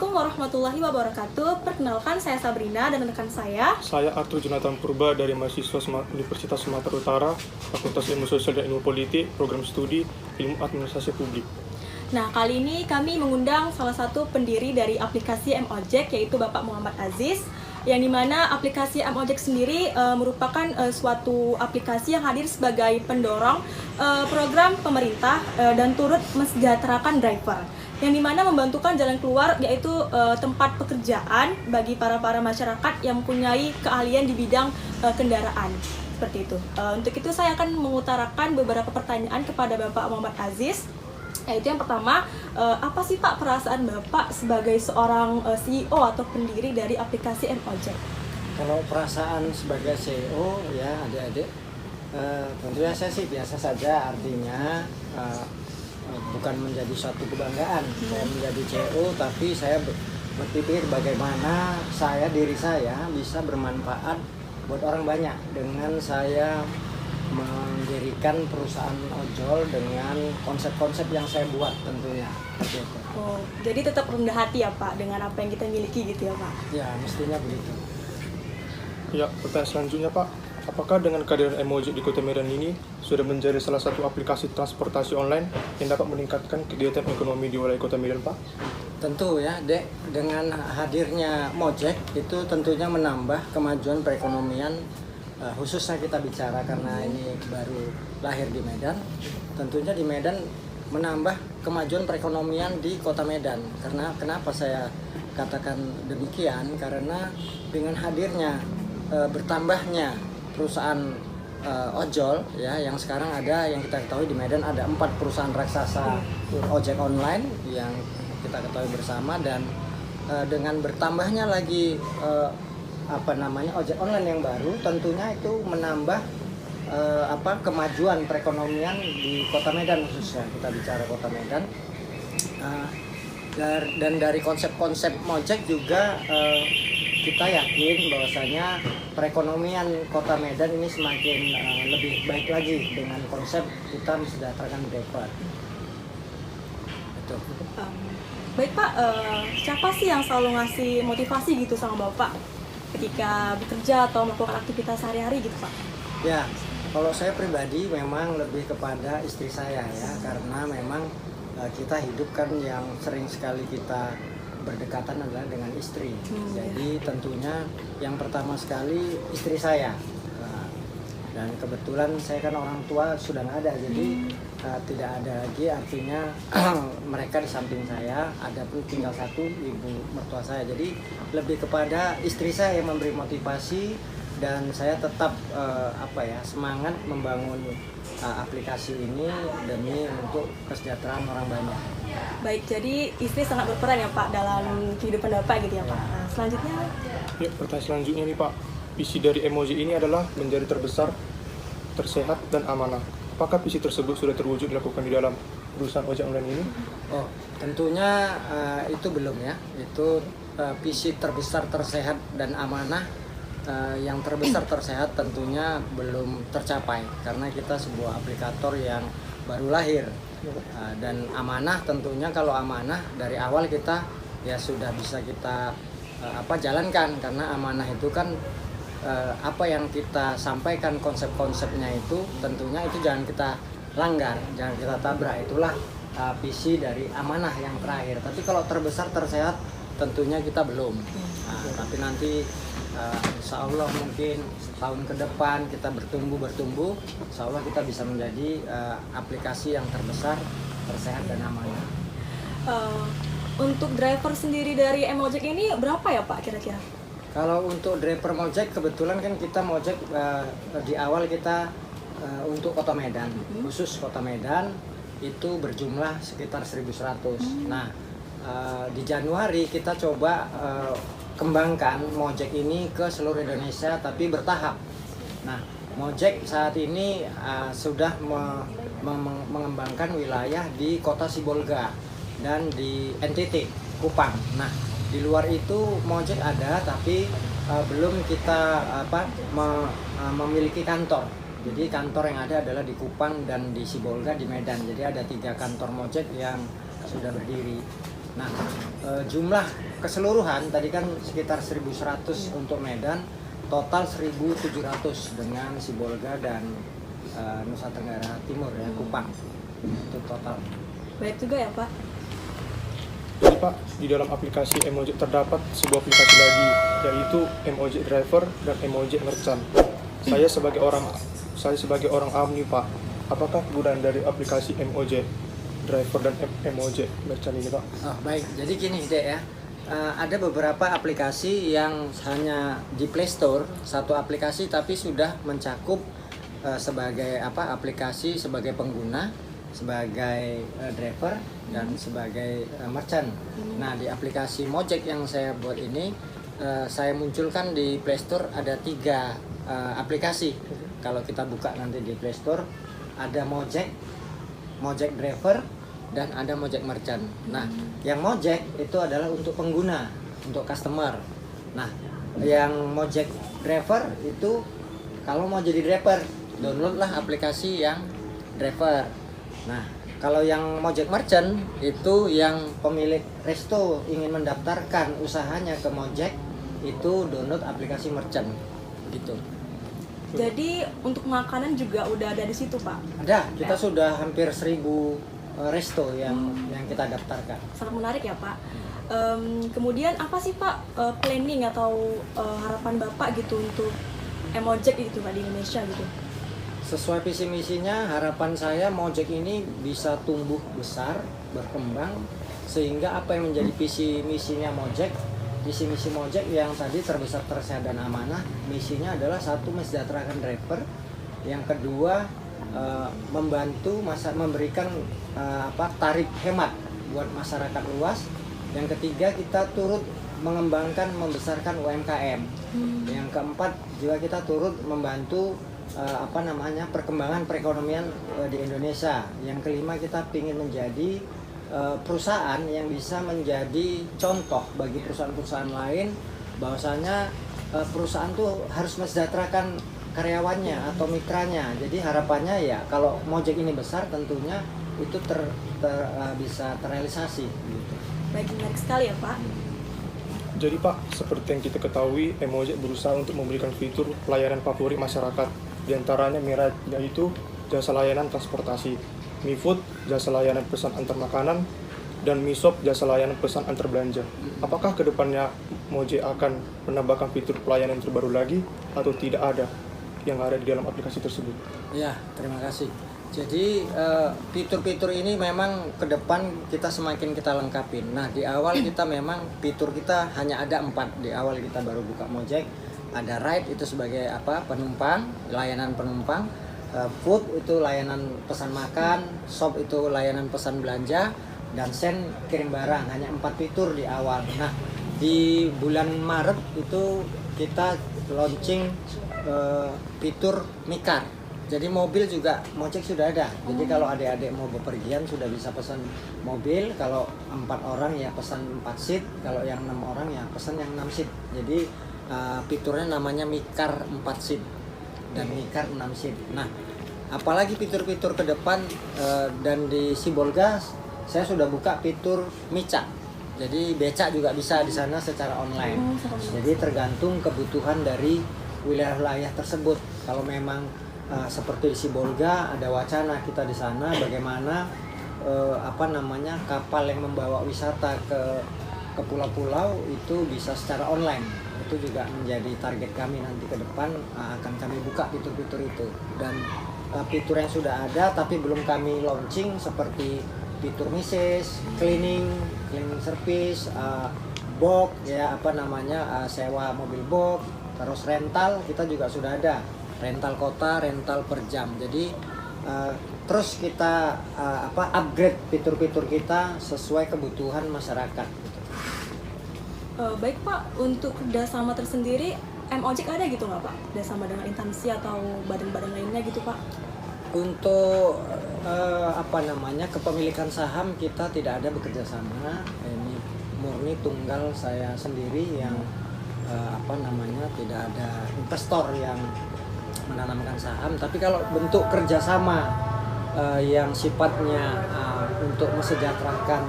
Assalamualaikum warahmatullahi wabarakatuh. Perkenalkan, saya Sabrina dan rekan saya. Saya Arthur Jonathan Purba dari mahasiswa Universitas Sumatera Utara, Fakultas Ilmu Sosial dan Ilmu Politik, Program Studi Ilmu Administrasi Publik. Nah, kali ini kami mengundang salah satu pendiri dari aplikasi M-Ojek, yaitu Bapak Muhammad Aziz, yang dimana aplikasi M-Ojek sendiri merupakan suatu aplikasi yang hadir sebagai pendorong program pemerintah dan turut mensejahterakan driver, yang dimana membantukan jalan keluar, yaitu tempat pekerjaan bagi para masyarakat yang mempunyai keahlian di bidang kendaraan. Seperti itu. Untuk itu saya akan mengutarakan beberapa pertanyaan kepada Bapak Muhammad Aziz. Yaitu yang pertama, apa sih Pak perasaan Bapak sebagai seorang CEO atau pendiri dari aplikasi M-Ojek? Kalau perasaan sebagai CEO ya adik-adik, tentunya saya sih biasa saja, artinya bukan menjadi suatu kebanggaan saya menjadi CEO, tapi saya berpikir bagaimana diri saya bisa bermanfaat buat orang banyak dengan saya mendirikan perusahaan ojol dengan konsep-konsep yang saya buat tentunya. Oh, jadi tetap rendah hati ya Pak dengan apa yang kita miliki gitu ya Pak? Ya, mestinya begitu. Ya, pertanyaan selanjutnya Pak, apakah dengan kehadiran M-Ojek di Kota Medan ini sudah menjadi salah satu aplikasi transportasi online yang dapat meningkatkan kegiatan ekonomi di wilayah Kota Medan Pak? Tentu ya, Dek, dengan hadirnya Mojek itu tentunya menambah kemajuan perekonomian. Khususnya kita bicara karena ini baru lahir di Medan, tentunya di Medan menambah kemajuan perekonomian di Kota Medan. Karena kenapa saya katakan demikian? Karena dengan hadirnya bertambahnya perusahaan ojol ya, yang sekarang ada, yang kita ketahui di Medan ada 4 perusahaan raksasa ojek online yang kita ketahui bersama, dan dengan bertambahnya lagi ojek online yang baru, tentunya itu menambah kemajuan perekonomian di Kota Medan, khususnya kita bicara Kota Medan. Dan dari konsep-konsep Mojek juga kita yakin bahwasanya perekonomian Kota Medan ini semakin lebih baik lagi dengan konsep kita mensejahterakan driver. Betul. Baik Pak, siapa sih yang selalu ngasih motivasi gitu sama Bapak ketika bekerja atau melakukan aktivitas sehari-hari gitu Pak? Ya, kalau saya pribadi memang lebih kepada istri saya ya, karena memang kita hidup kan yang sering sekali kita berdekatan adalah dengan istri. Jadi tentunya yang pertama sekali istri saya. Dan kebetulan saya kan orang tua sudah nggak ada, jadi tidak ada lagi, artinya mereka di samping saya, ada pun tinggal satu ibu mertua saya. Jadi lebih kepada istri saya yang memberi motivasi, dan saya tetap semangat membangun aplikasi ini demi untuk kesejahteraan orang banyak. Baik, jadi istri sangat berperan ya Pak dalam kehidupan Bapak gitu ya Pak. Nah, selanjutnya. Ya, pertanyaan selanjutnya nih Pak, visi dari M-Ojek ini adalah menjadi terbesar, tersehat, dan amanah. Apakah visi tersebut sudah terwujud dilakukan di dalam perusahaan ojek online ini? Oh, tentunya itu belum ya. Itu visi terbesar, tersehat, dan amanah. Yang terbesar tersehat tentunya belum tercapai karena kita sebuah aplikator yang baru lahir. Dan amanah tentunya, kalau amanah dari awal kita ya sudah bisa kita jalankan, karena amanah itu kan apa yang kita sampaikan, konsep-konsepnya itu tentunya itu jangan kita langgar, jangan kita tabrak. Itulah visi dari amanah yang terakhir. Tapi kalau terbesar tersehat tentunya kita belum. Tapi nanti insya Allah mungkin tahun ke depan kita bertumbuh, insya Allah kita bisa menjadi aplikasi yang terbesar, tersehat, dan amanah. Untuk driver sendiri dari M-Ojek ini berapa ya Pak kira-kira? Kalau untuk driver Mojek, kebetulan kan kita Mojek di awal kita untuk Kota Medan, khusus Kota Medan itu berjumlah sekitar 1.100. Nah, di Januari kita coba kembangkan Mojek ini ke seluruh Indonesia, tapi bertahap. Nah, Mojek saat ini sudah mengembangkan wilayah di Kota Sibolga dan di NTT, Kupang. Nah, di luar itu Mojek ada, tapi belum kita memiliki kantor. Jadi kantor yang ada adalah di Kupang dan di Sibolga di Medan. Jadi ada 3 kantor Mojek yang sudah berdiri. Nah, jumlah keseluruhan tadi kan sekitar 1.100 untuk Medan, total 1.700 dengan Sibolga dan Nusa Tenggara Timur ya, Kupang. Itu total. Baik juga ya Pak. Jadi Pak, di dalam aplikasi Mojek terdapat sebuah aplikasi lagi, yaitu Mojek Driver dan Mojek Merchant. Saya sebagai orang awam nih Pak, apakah kegunaan dari aplikasi Mojek Driver dan Mojek Merchant ini Pak? Oh, baik. Jadi gini Dek ya. Ada beberapa aplikasi yang hanya di Play Store, satu aplikasi tapi sudah mencakup sebagai aplikasi sebagai pengguna, sebagai driver dan sebagai merchant. Nah, di aplikasi Mojek yang saya buat ini saya munculkan di Play Store ada 3 aplikasi. Kalau kita buka nanti di Play Store ada Mojek Driver dan ada Mojek Merchant. Nah, yang Mojek itu adalah untuk pengguna, untuk customer. Nah, yang Mojek Driver itu kalau mau jadi driver, downloadlah aplikasi yang driver. Nah, kalau yang Mojek Merchant itu yang pemilik resto ingin mendaftarkan usahanya ke Mojek, itu download aplikasi Merchant gitu. Jadi untuk makanan juga udah ada di situ Pak. Ada, kita sudah hampir 1.000 resto yang kita daftarkan. Sangat menarik ya Pak. Kemudian apa sih Pak planning atau harapan Bapak gitu untuk Mojek gitu Pak di Indonesia gitu? Sesuai visi misinya, harapan saya Mojek ini bisa tumbuh besar, berkembang, sehingga apa yang menjadi visi misinya Mojek, visi misi Mojek yang tadi terbesar, tersehat dan amanah, misinya adalah satu, mensejahterakan driver, yang kedua membantu memberikan tarif hemat buat masyarakat luas, yang ketiga kita turut mengembangkan, membesarkan UMKM, yang keempat juga kita turut membantu perkembangan perekonomian di Indonesia, yang kelima kita ingin menjadi perusahaan yang bisa menjadi contoh bagi perusahaan-perusahaan lain, bahwasanya perusahaan tuh harus mensejahterakan karyawannya atau mitranya. Jadi harapannya ya kalau Mojek ini besar tentunya itu bisa terrealisasi gitu. Baik, menarik sekali ya Pak. Jadi Pak, seperti yang kita ketahui, Mojek berusaha untuk memberikan fitur pelayanan favorit masyarakat. Di antaranya Mira, yaitu jasa layanan transportasi, MiFood, jasa layanan pesan antar makanan, dan MiShop, jasa layanan pesan antar belanja. Apakah kedepannya Mojek akan menambahkan fitur pelayanan terbaru lagi atau tidak ada yang ada di dalam aplikasi tersebut? Ya, terima kasih. Jadi fitur-fitur ini memang ke depan kita semakin kita lengkapin. Nah, di awal kita memang fitur kita hanya ada 4. Di awal kita baru buka Mojek. Ada ride itu sebagai penumpang, layanan penumpang. Food itu layanan pesan makan, shop itu layanan pesan belanja, dan send kirim barang. Hanya 4 fitur di awal. Nah, di bulan Maret itu kita launching fitur Mikar. Jadi mobil juga Mojek sudah ada. Jadi kalau adik-adik mau bepergian sudah bisa pesan mobil. Kalau 4 orang ya pesan 4 seat. Kalau yang 6 orang ya pesan yang 6 seat. Jadi fiturnya namanya Mikar 4 seat dan Mikar 6 seat. Nah, apalagi fitur-fitur ke depan dan di Sibolga saya sudah buka fitur Mica. Jadi becak juga bisa di sana secara online. Jadi tergantung kebutuhan dari wilayah-wilayah tersebut. Kalau memang seperti di Sibolga ada wacana kita di sana bagaimana kapal yang membawa wisata ke pulau-pulau itu bisa secara online. Itu juga menjadi target kami nanti ke depan, akan kami buka fitur-fitur itu. Dan fitur yang sudah ada tapi belum kami launching seperti fitur misis, cleaning service, box ya sewa mobil box, terus rental kita juga sudah ada, rental kota, rental per jam. Jadi terus kita upgrade fitur-fitur kita sesuai kebutuhan masyarakat. Baik Pak, untuk kerjasama tersendiri Mojek ada gitu nggak Pak? Kerjasama dengan instansi atau badan-badan lainnya gitu Pak? Untuk kepemilikan saham kita tidak ada bekerja sama. Ini murni tunggal saya sendiri yang tidak ada investor yang menanamkan saham. Tapi kalau bentuk kerjasama yang sifatnya untuk mesejahterakan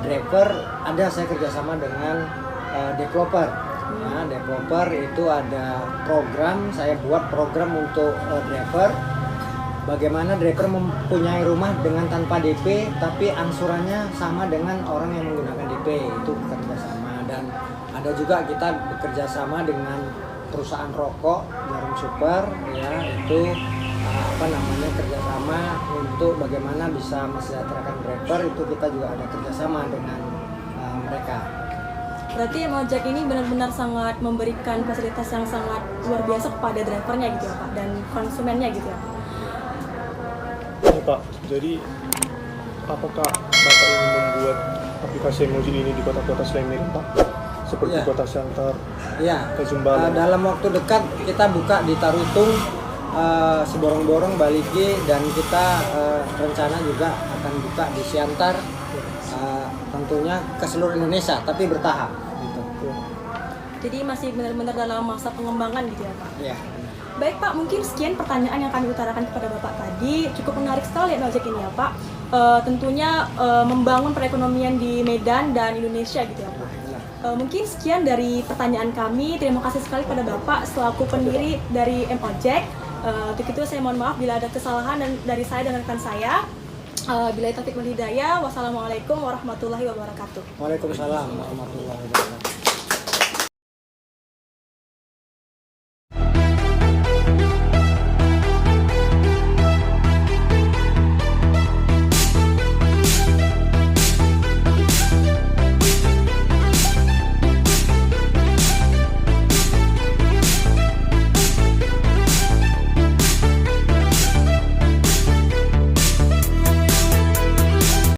driver ada saya kerjasama dengan developer. Nah, developer itu ada program, saya buat program untuk driver. Bagaimana driver mempunyai rumah dengan tanpa DP, tapi angsurannya sama dengan orang yang menggunakan DP, itu kerjasama. Dan ada juga kita bekerja sama dengan perusahaan rokok, Jarum Super, ya itu kerjasama untuk bagaimana bisa mesejahterakan driver, itu kita juga ada kerjasama dengan mereka. Berarti Mojek ini benar-benar sangat memberikan fasilitas yang sangat luar biasa kepada drivernya gitu ya Pak, dan konsumennya gitu ya Pak. Ini Pak, jadi apakah Bapak ingin membuat aplikasi Emojek ini di kota-kota selain Medan Pak? Seperti Ya. Kota Siantar, Ya, Kazumbalan. dalam waktu dekat kita buka di Tarutung, Seborong-Borong, Baligi, dan kita rencana juga akan buka di Siantar, tentunya ke seluruh Indonesia, tapi bertahap gitu. Jadi masih benar-benar dalam masa pengembangan gitu ya Pak. Ya. Baik Pak, mungkin sekian pertanyaan yang kami utarakan kepada Bapak tadi. Cukup menarik sekali ya Mojek ini ya Pak. Tentunya membangun perekonomian di Medan dan Indonesia gitu ya Pak. Mungkin sekian dari pertanyaan kami. Terima kasih sekali pada Bapak selaku pendiri dari Mojek. Untuk itu saya mohon maaf bila ada kesalahan dari saya dan rekan saya. Bila taufik wal hidayah. Wassalamualaikum warahmatullahi wabarakatuh. Waalaikumsalam warahmatullahi wabarakatuh.